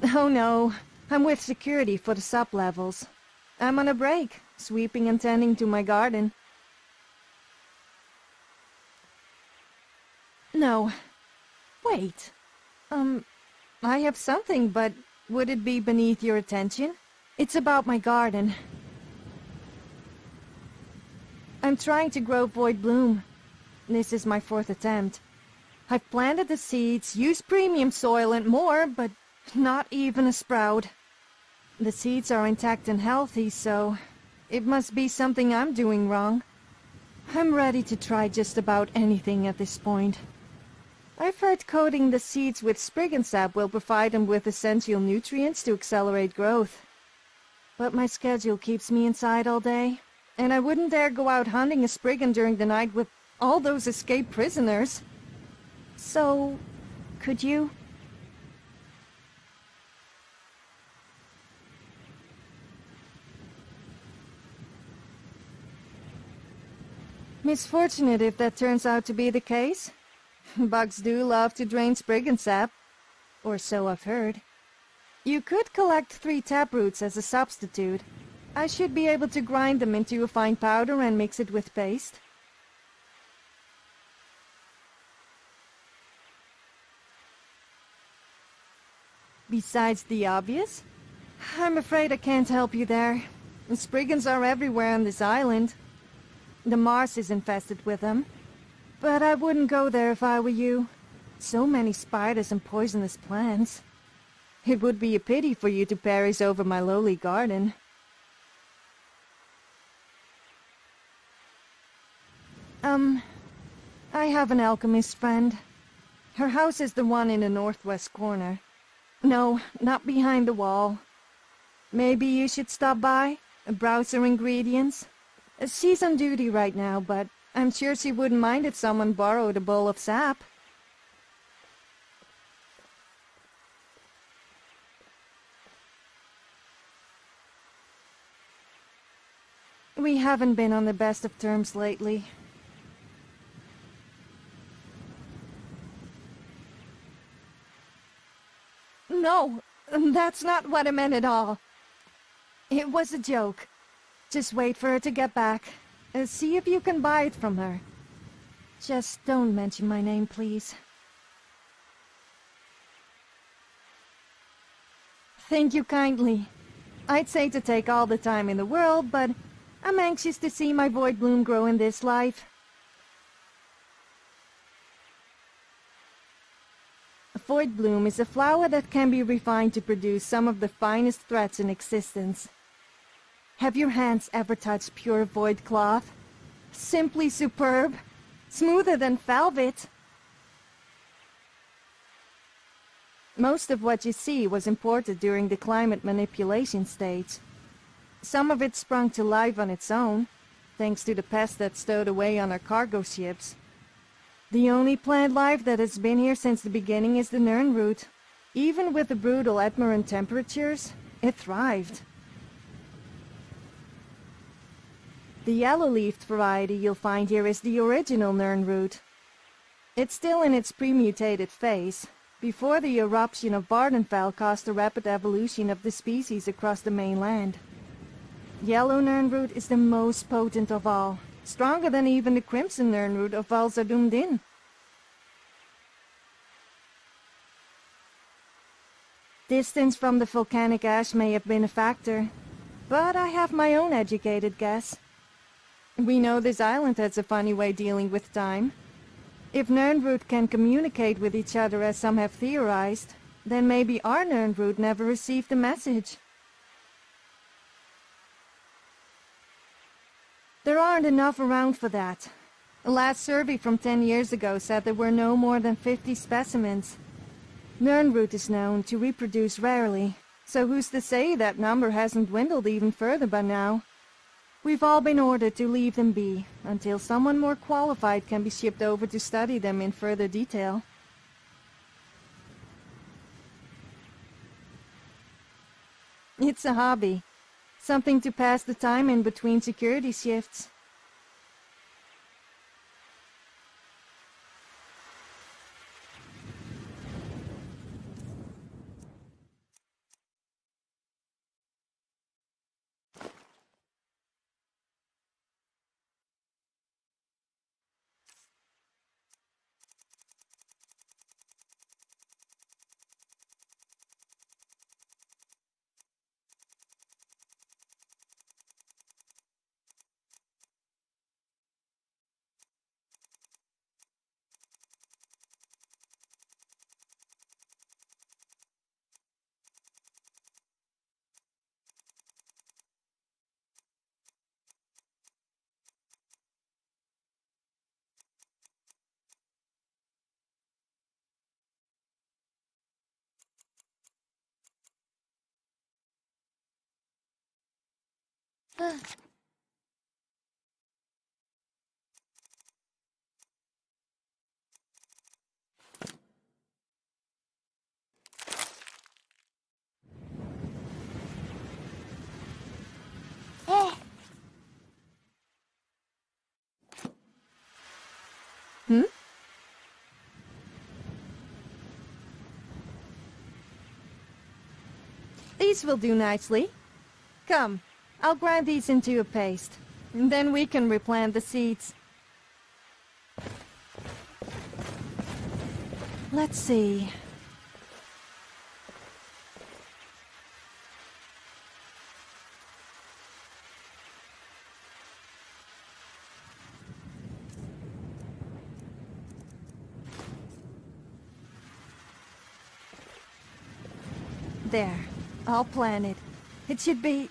Oh no, I'm with security for the sub-levels. I'm on a break, sweeping and tending to my garden. No. Wait. I have something, but would it be beneath your attention? It's about my garden. I'm trying to grow Void Bloom. This is my 4th attempt. I've planted the seeds, used premium soil and more, but not even a sprout. The seeds are intact and healthy, so it must be something I'm doing wrong. I'm ready to try just about anything at this point. I've heard coating the seeds with Spriggan sap will provide them with essential nutrients to accelerate growth. But my schedule keeps me inside all day, and I wouldn't dare go out hunting a Spriggan during the night with all those escaped prisoners. So, could you? Misfortunate if that turns out to be the case. Bugs do love to drain Spriggan sap, or so I've heard. You could collect 3 taproots as a substitute. I should be able to grind them into a fine powder and mix it with paste. Besides the obvious, I'm afraid I can't help you there. The Spriggans are everywhere on this island. The Mars is infested with them. But I wouldn't go there if I were you. So many spiders and poisonous plants. It would be a pity for you to perish over my lowly garden. I have an alchemist friend. Her house is the one in the northwest corner. No, not behind the wall. Maybe you should stop by, browse her ingredients. She's on duty right now, but I'm sure she wouldn't mind if someone borrowed a bowl of sap. We haven't been on the best of terms lately. No, that's not what I meant at all. It was a joke. Just wait for her to get back. See if you can buy it from her. Just don't mention my name, please. Thank you kindly. I'd say to take all the time in the world, but I'm anxious to see my Void Bloom grow in this life. A Void Bloom is a flower that can be refined to produce some of the finest threads in existence. Have your hands ever touched pure void cloth? Simply superb. Smoother than velvet. Most of what you see was imported during the climate manipulation stage. Some of it sprung to life on its own, thanks to the pests that stowed away on our cargo ships. The only plant life that has been here since the beginning is the Nernroot. Even with the brutal Edmoran temperatures, it thrived. The yellow-leafed variety you'll find here is the original Nernroot. It's still in its pre-mutated phase, before the eruption of Vardenfell caused a rapid evolution of the species across the mainland. Yellow Nernroot is the most potent of all, stronger than even the crimson Nernroot of Valzadumdin. Distance from the volcanic ash may have been a factor, but I have my own educated guess. We know this island has a funny way dealing with time. If Nernroot can communicate with each other as some have theorized, then maybe our Nernroot never received the message. There aren't enough around for that. The last survey from 10 years ago said there were no more than 50 specimens. Nernroot is known to reproduce rarely, so who's to say that number hasn't dwindled even further by now? We've all been ordered to leave them be, until someone more qualified can be shipped over to study them in further detail. It's a hobby. Something to pass the time in between security shifts. Hmm? These will do nicely. Come, I'll grind these into a paste. And then we can replant the seeds. Let's see. There. I'll plant it. It should be...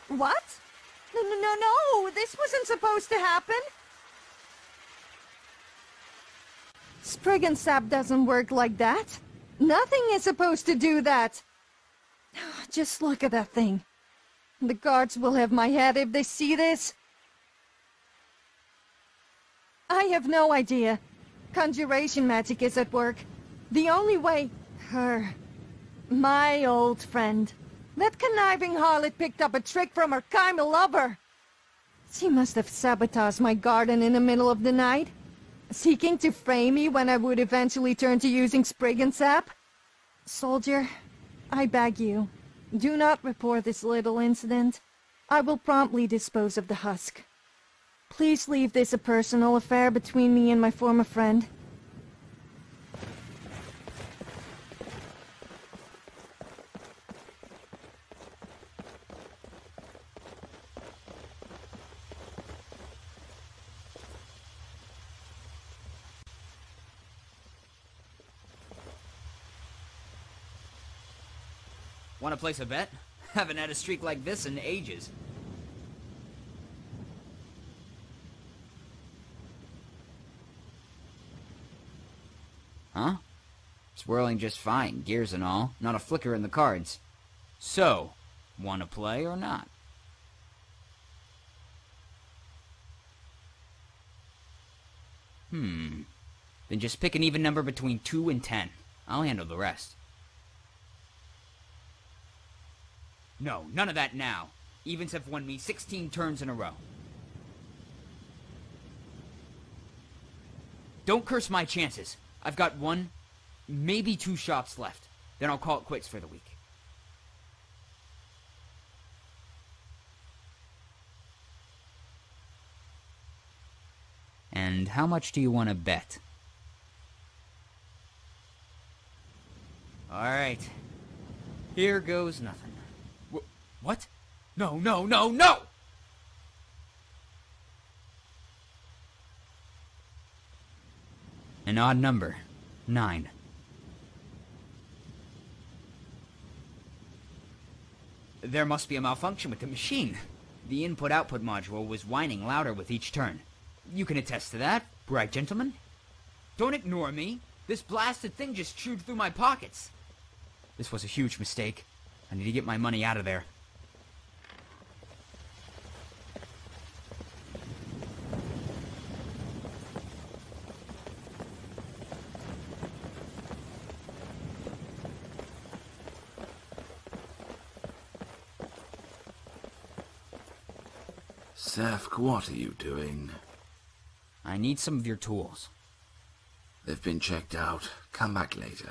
What? No! This wasn't supposed to happen! Spriggan sap doesn't work like that. Nothing is supposed to do that. Just look at that thing. The guards will have my head if they see this. I have no idea. Conjuration magic is at work. The only way... My old friend. That conniving harlot picked up a trick from her Chimal lover. She must have sabotaged my garden in the middle of the night, seeking to frame me when I would eventually turn to using Spriggan sap. Soldier, I beg you, do not report this little incident. I will promptly dispose of the husk. Please leave this a personal affair between me and my former friend. Want to place a bet? Haven't had a streak like this in ages. Huh? Swirling just fine, gears and all. Not a flicker in the cards. So, want to play or not? Then just pick an even number between 2 and 10. I'll handle the rest. No, none of that now. Evens have won me 16 turns in a row. Don't curse my chances. I've got 1, maybe 2 shots left. Then I'll call it quits for the week. And how much do you want to bet? Alright. Here goes nothing. What? No! An odd number. 9. There must be a malfunction with the machine. The input-output module was whining louder with each turn. You can attest to that, bright gentleman. Don't ignore me. This blasted thing just chewed through my pockets. This was a huge mistake. I need to get my money out of there. Seth, what are you doing? I need some of your tools. They've been checked out. Come back later.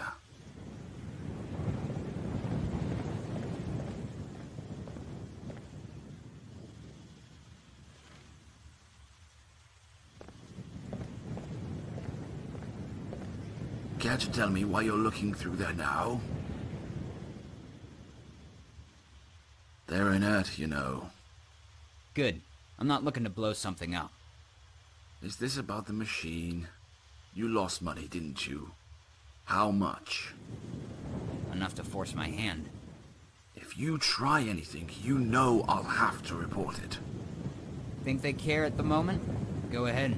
Care to tell me why you're looking through there now? They're inert, you know. Good. I'm not looking to blow something up. Is this about the machine? You lost money, didn't you? How much? Enough to force my hand. If you try anything, you know I'll have to report it. Think they care at the moment? Go ahead.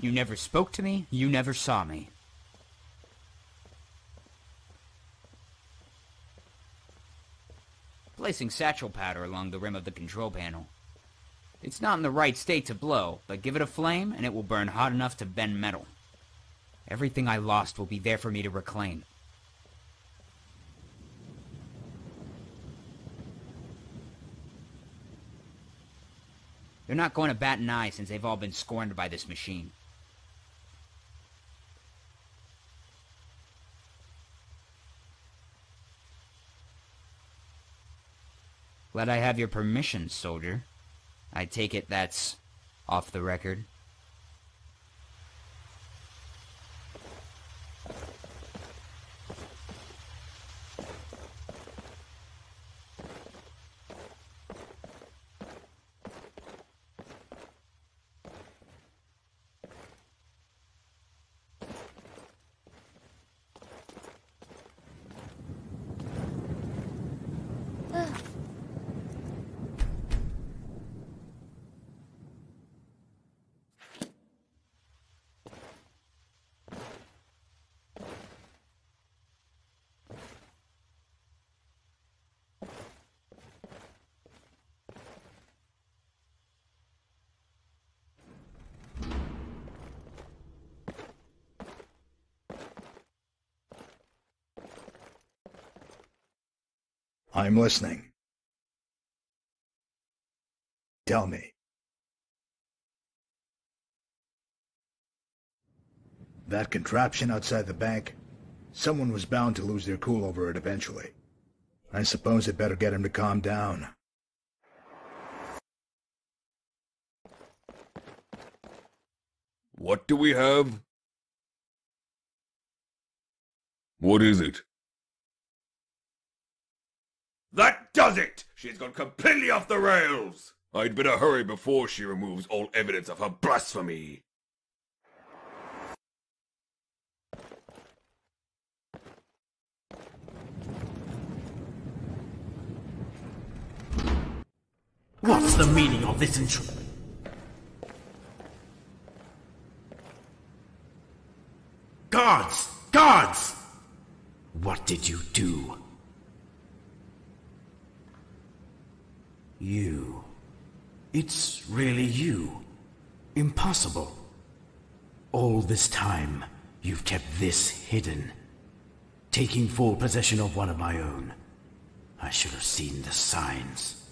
You never spoke to me, you never saw me. Placing satchel powder along the rim of the control panel. It's not in the right state to blow, but give it a flame and it will burn hot enough to bend metal. Everything I lost will be there for me to reclaim. They're not going to bat an eye since they've all been scorned by this machine. Glad I have your permission, soldier. I take it that's off the record. I'm listening. Tell me. That contraption outside the bank, someone was bound to lose their cool over it eventually. I suppose I'd better get him to calm down. What do we have? What is it? That does it! She's gone completely off the rails! I'd better hurry before she removes all evidence of her blasphemy. What's the meaning of this intrusion? Guards! Guards! What did you do? You. It's really you. Impossible. All this time, you've kept this hidden. Taking full possession of one of my own. I should have seen the signs.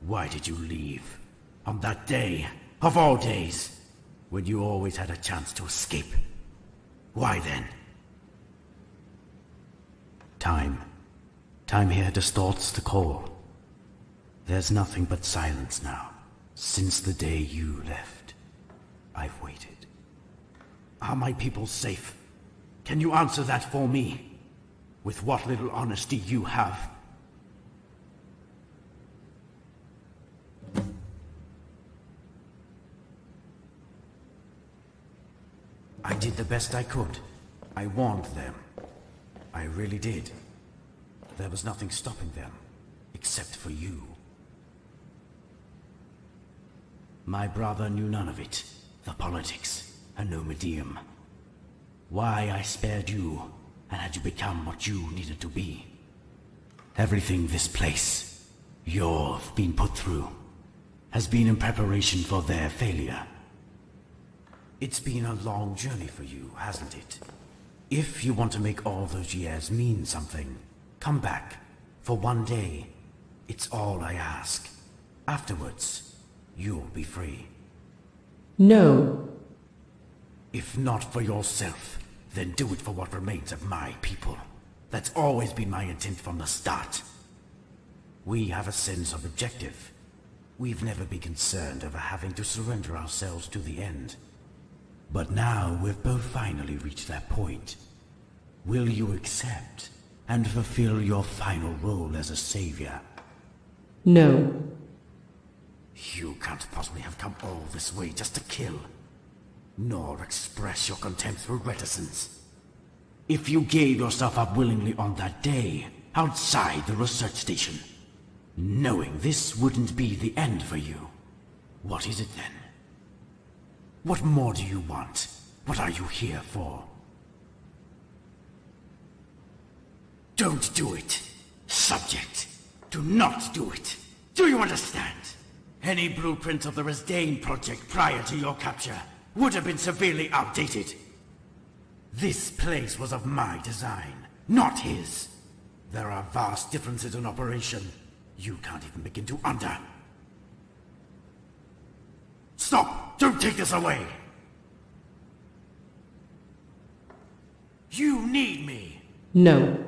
Why did you leave? On that day, of all days, when you always had a chance to escape. Why then? Time. Time here distorts the call. There's nothing but silence now. Since the day you left, I've waited. Are my people safe? Can you answer that for me? With what little honesty you have. I did the best I could. I warned them. I really did. There was nothing stopping them, except for you. My brother knew none of it. The politics, a nomadium. Why I spared you, and had you become what you needed to be. Everything this place, you've been put through, has been in preparation for their failure. It's been a long journey for you, hasn't it? If you want to make all those years mean something, come back. For one day. It's all I ask. Afterwards, you'll be free. No. If not for yourself, then do it for what remains of my people. That's always been my intent from the start. We have a sense of objective. We've never been concerned over having to surrender ourselves to the end. But now we've both finally reached that point. Will you accept and fulfill your final role as a savior? No. You can't possibly have come all this way just to kill, nor express your contempt through reticence. If you gave yourself up willingly on that day, outside the research station, knowing this wouldn't be the end for you, what is it then? What more do you want? What are you here for? Don't do it. Subject. Do not do it. Do you understand? Any blueprint of the Resdane project prior to your capture would have been severely outdated. This place was of my design, not his. There are vast differences in operation you can't even begin to Stop! Don't take this away! You need me! No.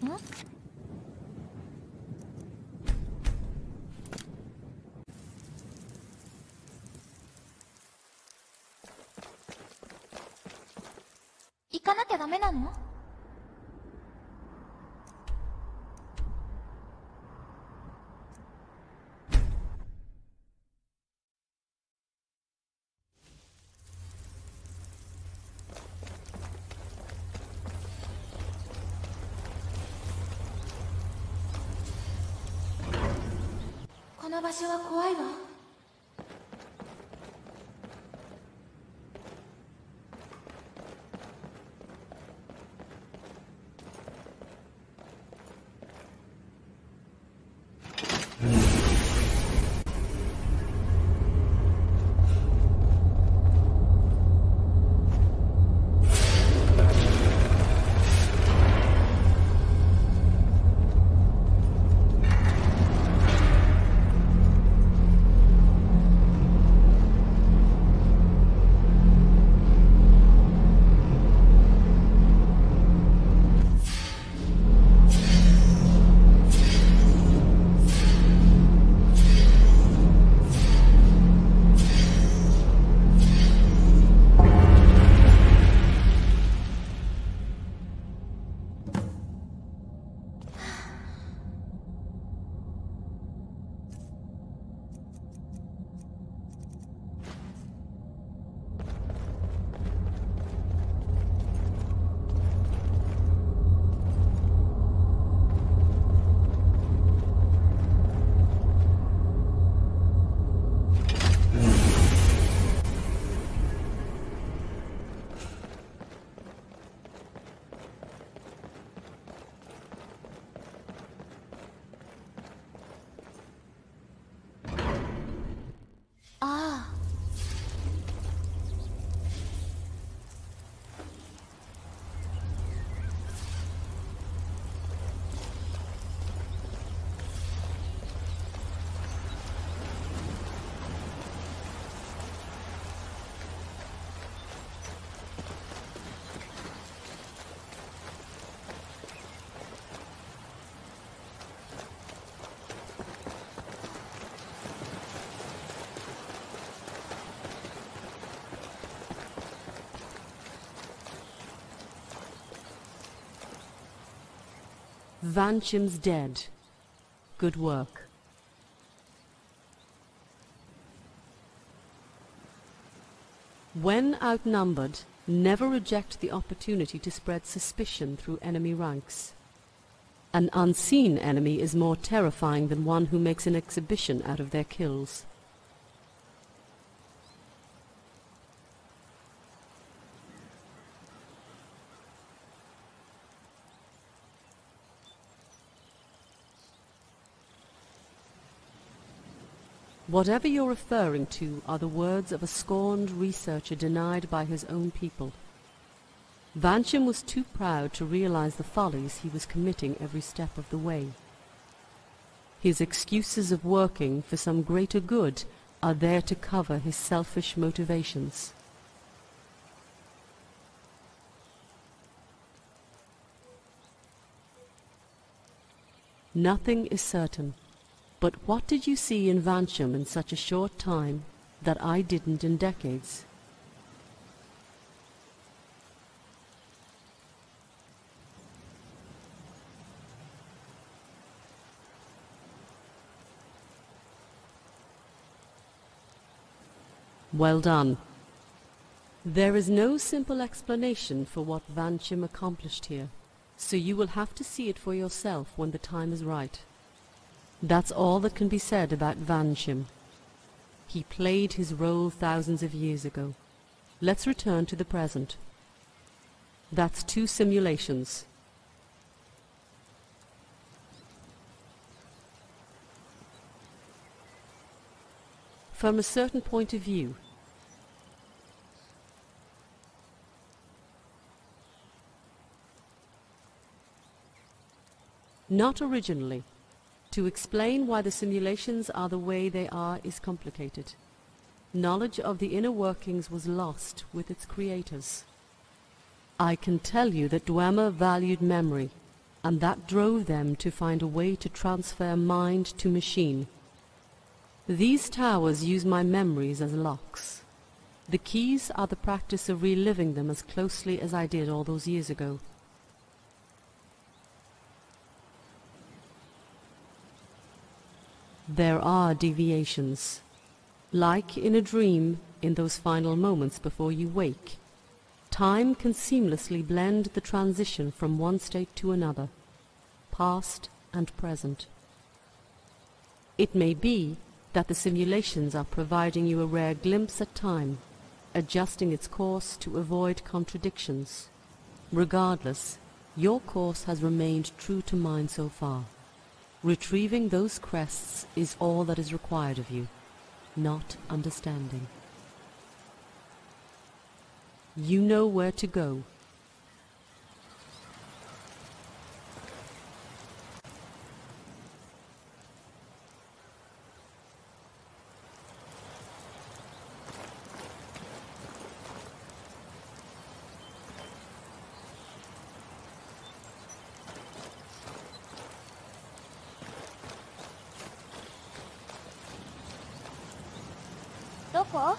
ん？行かなきゃダメなの？この場所は怖いわ。Vanchim's dead. Good work. When outnumbered, never reject the opportunity to spread suspicion through enemy ranks. An unseen enemy is more terrifying than one who makes an exhibition out of their kills. Whatever you're referring to are the words of a scorned researcher denied by his own people. Vanchim was too proud to realize the follies he was committing every step of the way. His excuses of working for some greater good are there to cover his selfish motivations. Nothing is certain. But what did you see in Vanchim in such a short time that I didn't in decades? Well done. There is no simple explanation for what Vanchim accomplished here, so you will have to see it for yourself when the time is right. That's all that can be said about Vanchim. He played his role thousands of years ago. Let's return to the present. That's 2 simulations. From a certain point of view, not originally. To explain why the simulations are the way they are is complicated. Knowledge of the inner workings was lost with its creators. I can tell you that Dwemer valued memory, and that drove them to find a way to transfer mind to machine. These towers use my memories as locks. The keys are the practice of reliving them as closely as I did all those years ago. There are deviations. Like in a dream, in those final moments before you wake, time can seamlessly blend the transition from one state to another, past and present. It may be that the simulations are providing you a rare glimpse at time, adjusting its course to avoid contradictions. Regardless, your course has remained true to mine so far. Retrieving those crests is all that is required of you, not understanding. You know where to go. Doko?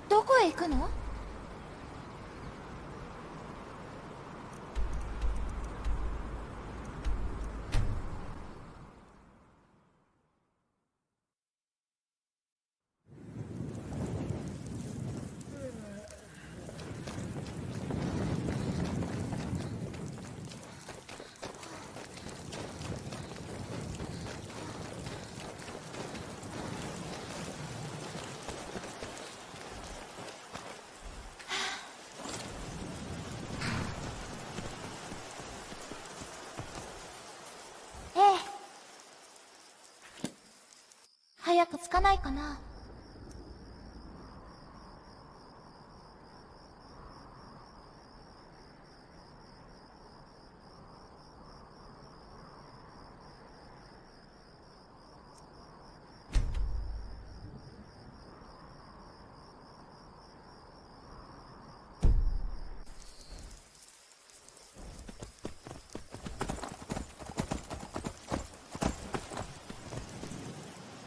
どこへ行くの？早く着かないかな。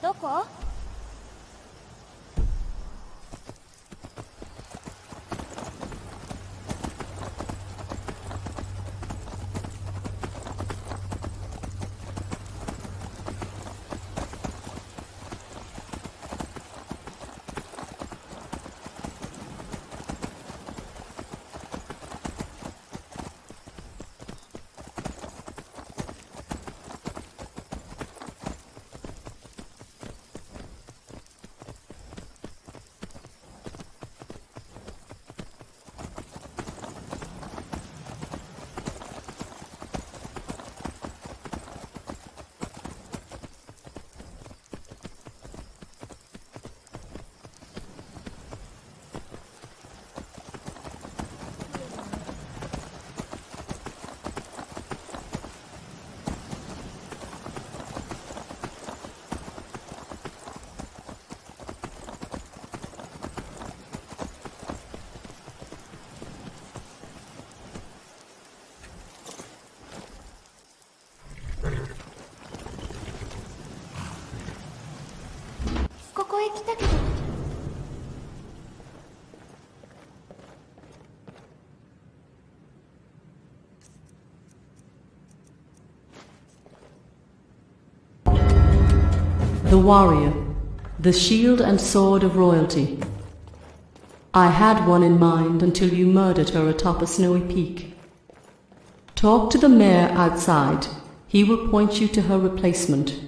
どこ？ここへ来たけど。The warrior, the shield and sword of royalty. I had one in mind until you murdered her atop a snowy peak. Talk to the mayor outside. He will point you to her replacement.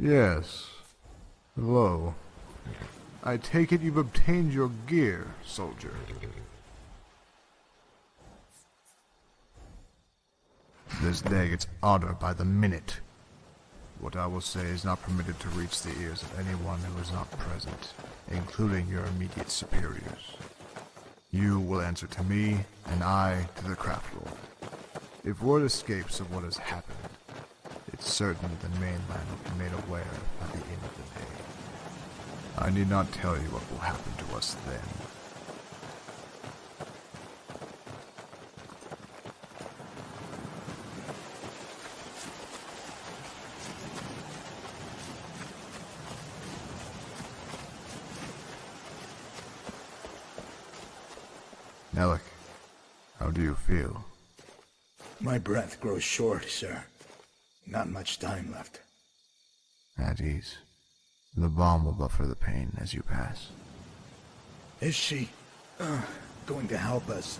Yes. Hello. I take it you've obtained your gear, soldier. This day gets odder by the minute. What I will say is not permitted to reach the ears of anyone who is not present, including your immediate superiors. You will answer to me, and I to the craft lord. If word escapes of what has happened, it's certain the mainland will be made aware by the end of the day. I need not tell you what will happen to us then. Nellic, how do you feel? My breath grows short, sir. Not much time left. At ease. The bomb will buffer the pain as you pass. Is she going to help us?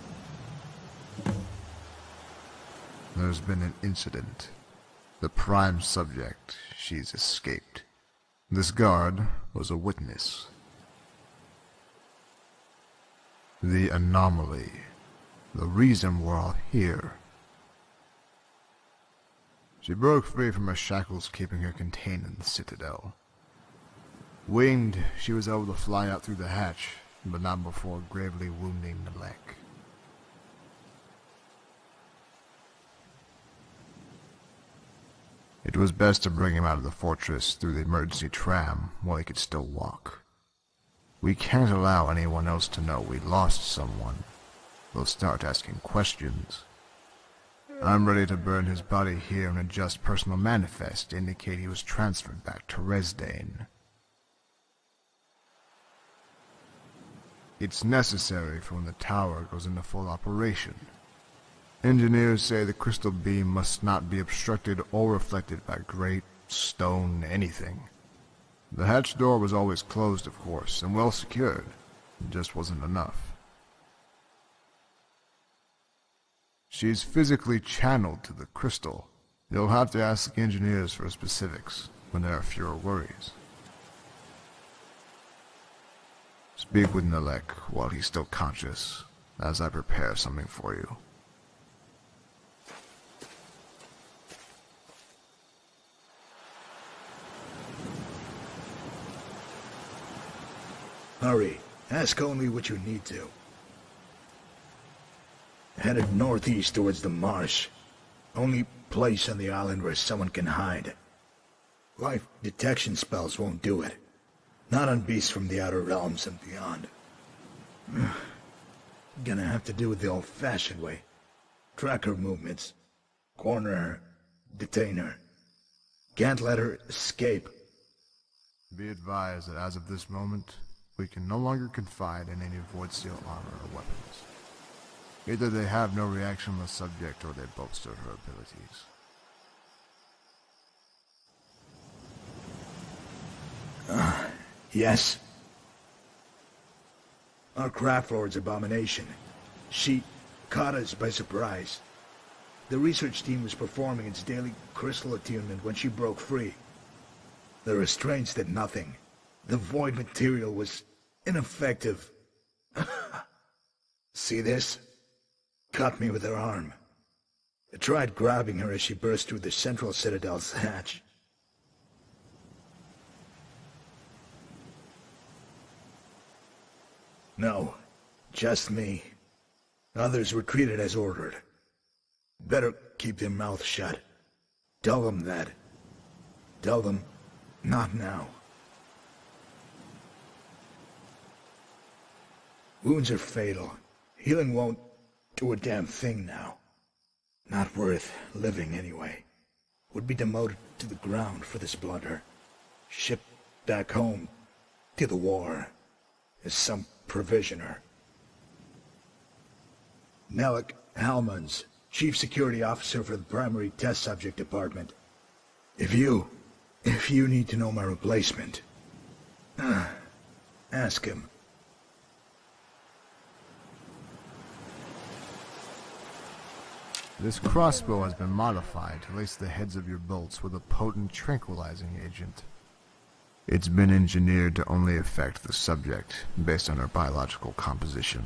There's been an incident. The prime subject, she's escaped. This guard was a witness. The anomaly. The reason we're all here. She broke free from her shackles keeping her contained in the Citadel. Winged, she was able to fly out through the hatch, but not before gravely wounding the leg. It was best to bring him out of the fortress through the emergency tram while he could still walk. We can't allow anyone else to know we lost someone. They'll start asking questions. I'm ready to burn his body here and adjust personal manifest to indicate he was transferred back to Resdane. It's necessary for when the tower goes into full operation. Engineers say the crystal beam must not be obstructed or reflected by grate, stone, anything. The hatch door was always closed, of course, and well secured. It just wasn't enough. She's physically channeled to the crystal. You'll have to ask the engineers for specifics when there are fewer worries. Speak with Nalek while he's still conscious, as I prepare something for you. Hurry. Ask only what you need to. Headed northeast towards the marsh. Only place on the island where someone can hide. Life detection spells won't do it. Not on beasts from the outer realms and beyond. Gonna have to do it the old-fashioned way. Track her movements. Corner her. Detain her. Can't let her escape. Be advised that as of this moment, we can no longer confide in any void steel armor or weapons. Either they have no reaction on the subject or they bolster her abilities. Yes. Our craft lord's abomination. She caught us by surprise. The research team was performing its daily crystal attunement when she broke free. The restraints did nothing. The void material was ineffective. See this? Cut me with her arm. I tried grabbing her as she burst through the central citadel's hatch. No, just me. Others were treated as ordered. Better keep their mouths shut. Tell them that. Tell them, not now. Wounds are fatal. Healing won't do a damn thing now. Not worth living anyway. Would be demoted to the ground for this blunder. Shipped back home to the war as some provisioner. Nellick Halmans, Chief Security Officer for the Primary Test Subject Department. If you need to know my replacement, ask him. This crossbow has been modified to lace the heads of your bolts with a potent tranquilizing agent. It's been engineered to only affect the subject based on her biological composition.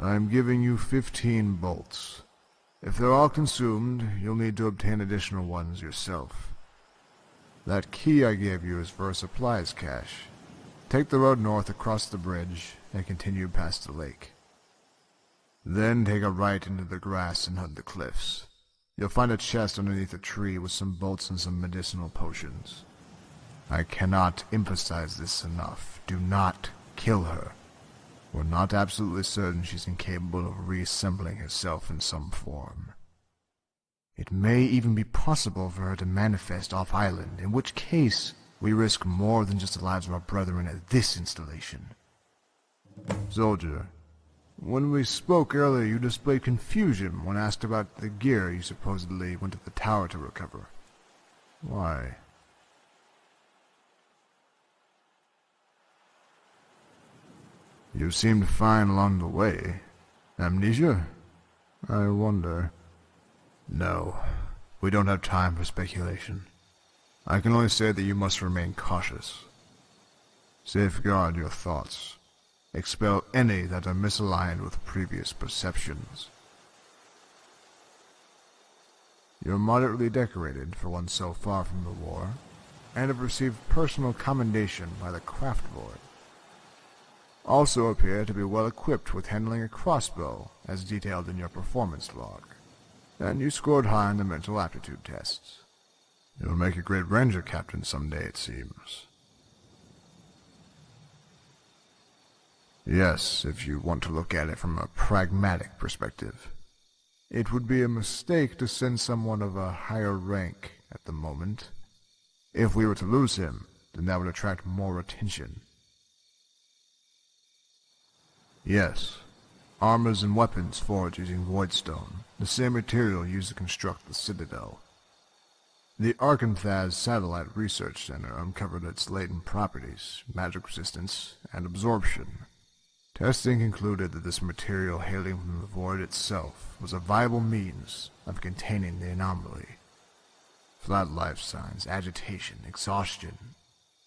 I'm giving you 15 bolts. If they're all consumed, you'll need to obtain additional ones yourself. That key I gave you is for a supplies cache. Take the road north across the bridge and continue past the lake. Then take a right into the grass and hug the cliffs. You'll find a chest underneath a tree with some bolts and some medicinal potions. I cannot emphasize this enough. Do not kill her. We're not absolutely certain she's incapable of reassembling herself in some form. It may even be possible for her to manifest off-island, in which case we risk more than just the lives of our brethren at this installation. Soldier, when we spoke earlier, you displayed confusion when asked about the gear you supposedly went to the tower to recover. Why? You seemed fine along the way. Amnesia? I wonder. No, we don't have time for speculation. I can only say that you must remain cautious. Safeguard your thoughts. Expel any that are misaligned with previous perceptions. You're moderately decorated for one so far from the war, and have received personal commendation by the craft board. Also appear to be well equipped with handling a crossbow, as detailed in your performance log. And you scored high on the mental aptitude tests. You'll make a great ranger captain someday, it seems. Yes, if you want to look at it from a pragmatic perspective. It would be a mistake to send someone of a higher rank at the moment. If we were to lose him, then that would attract more attention. Yes. Armors and weapons forged using Voidstone, the same material used to construct the Citadel. The Arkanthaz Satellite Research Center uncovered its latent properties, magic resistance, and absorption. Testing concluded that this material hailing from the void itself was a viable means of containing the anomaly. Flat life signs, agitation, exhaustion,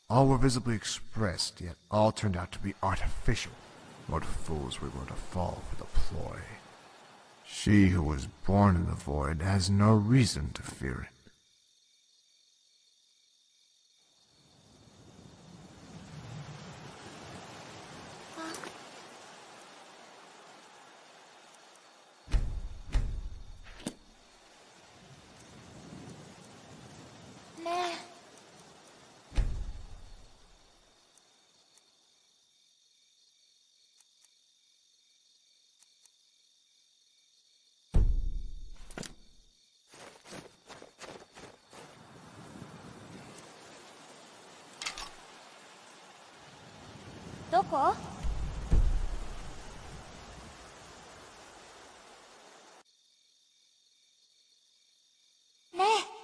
all were visibly expressed, yet all turned out to be artificial. What fools we were to fall for the ploy. She who was born in the void has no reason to fear it. Ne. どこ？ねえ。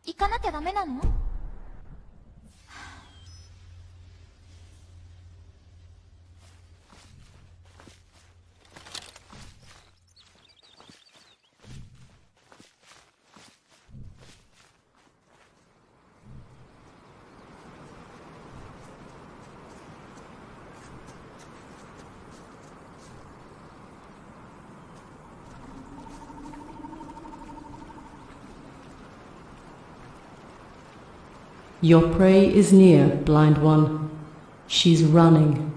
行かなきゃダメなのYour prey is near, Blind One. She's running.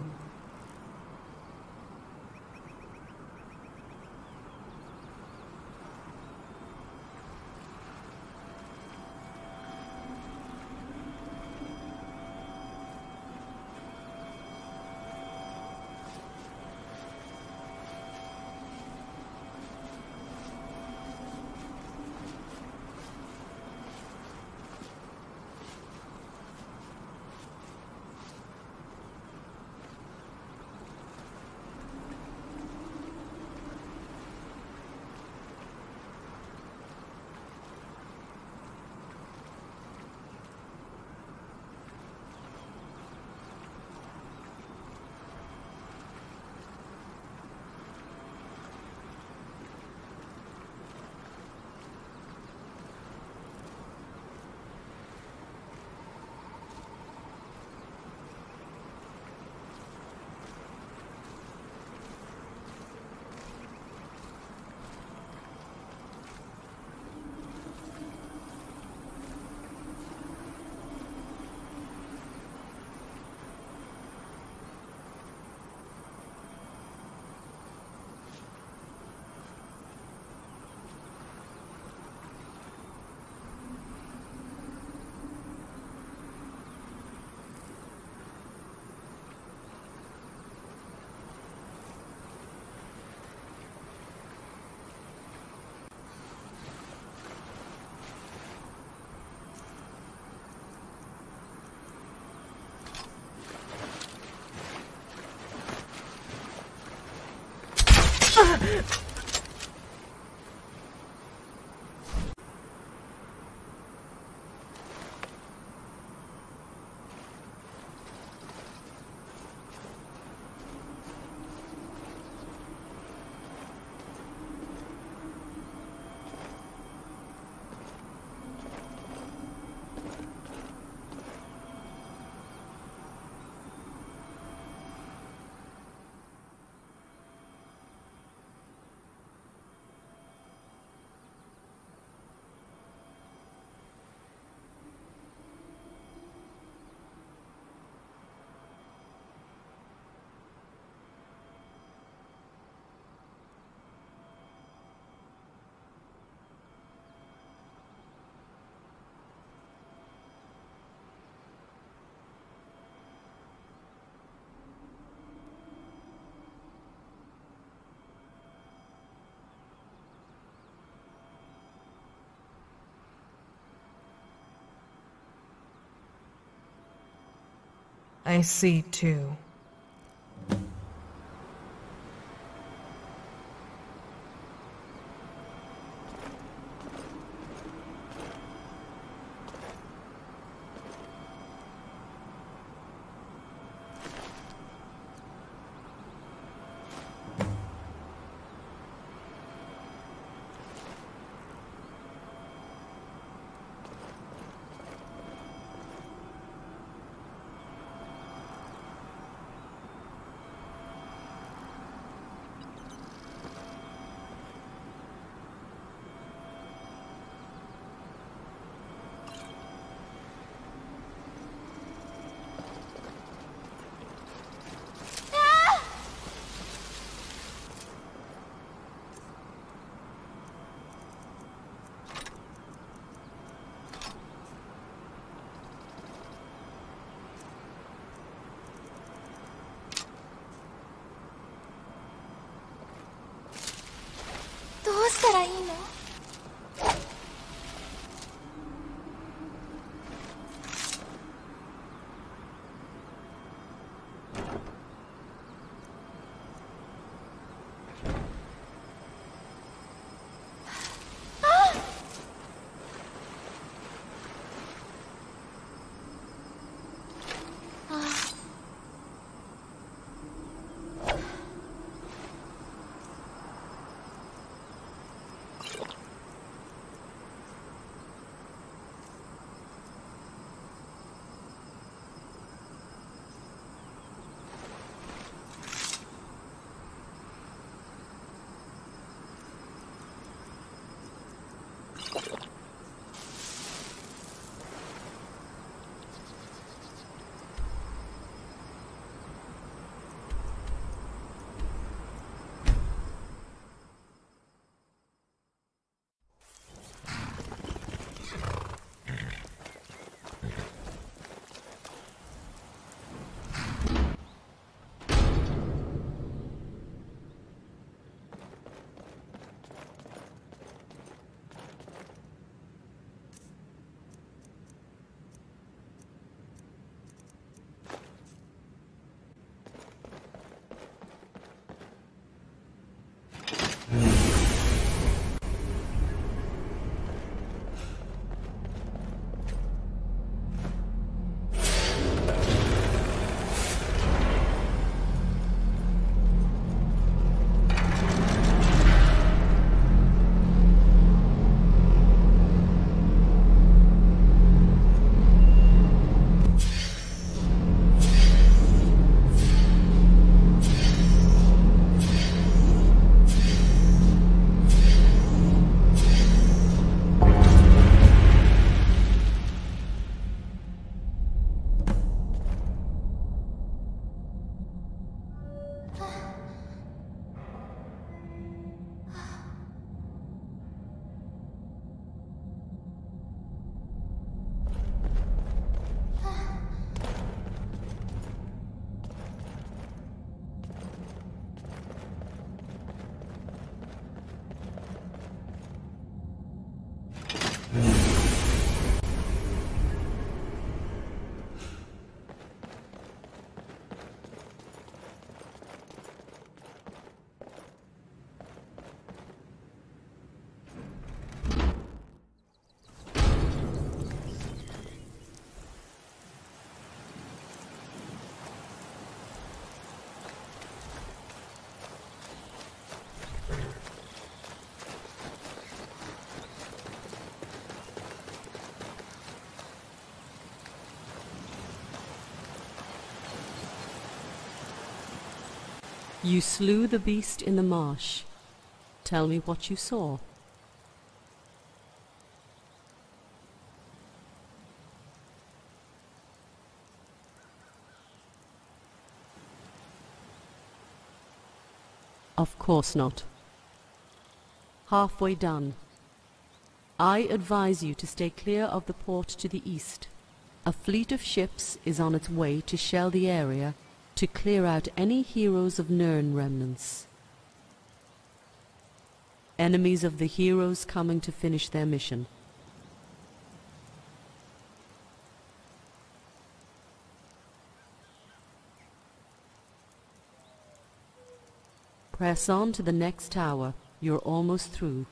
I see too. You slew the beast in the marsh. Tell me what you saw. Of course not. Halfway done. I advise you to stay clear of the port to the east. A fleet of ships is on its way to shell the area to clear out any heroes of Nirn remnants. Enemies of the heroes coming to finish their mission. Press on to the next tower. You're almost through.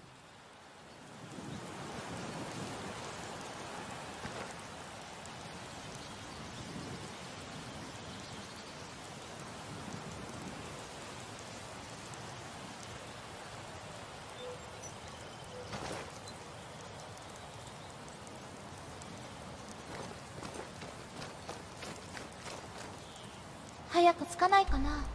早く着かないかな。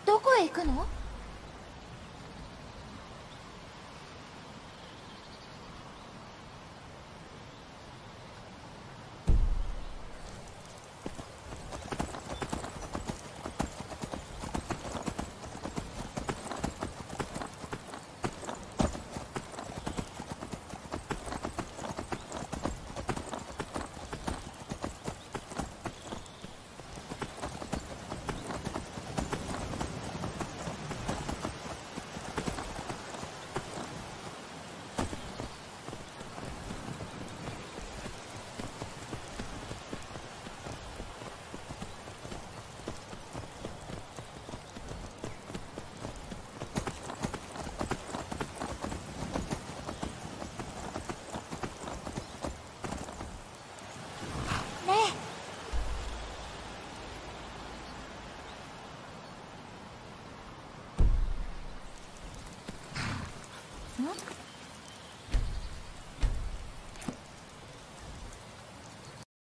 どこへ行くの？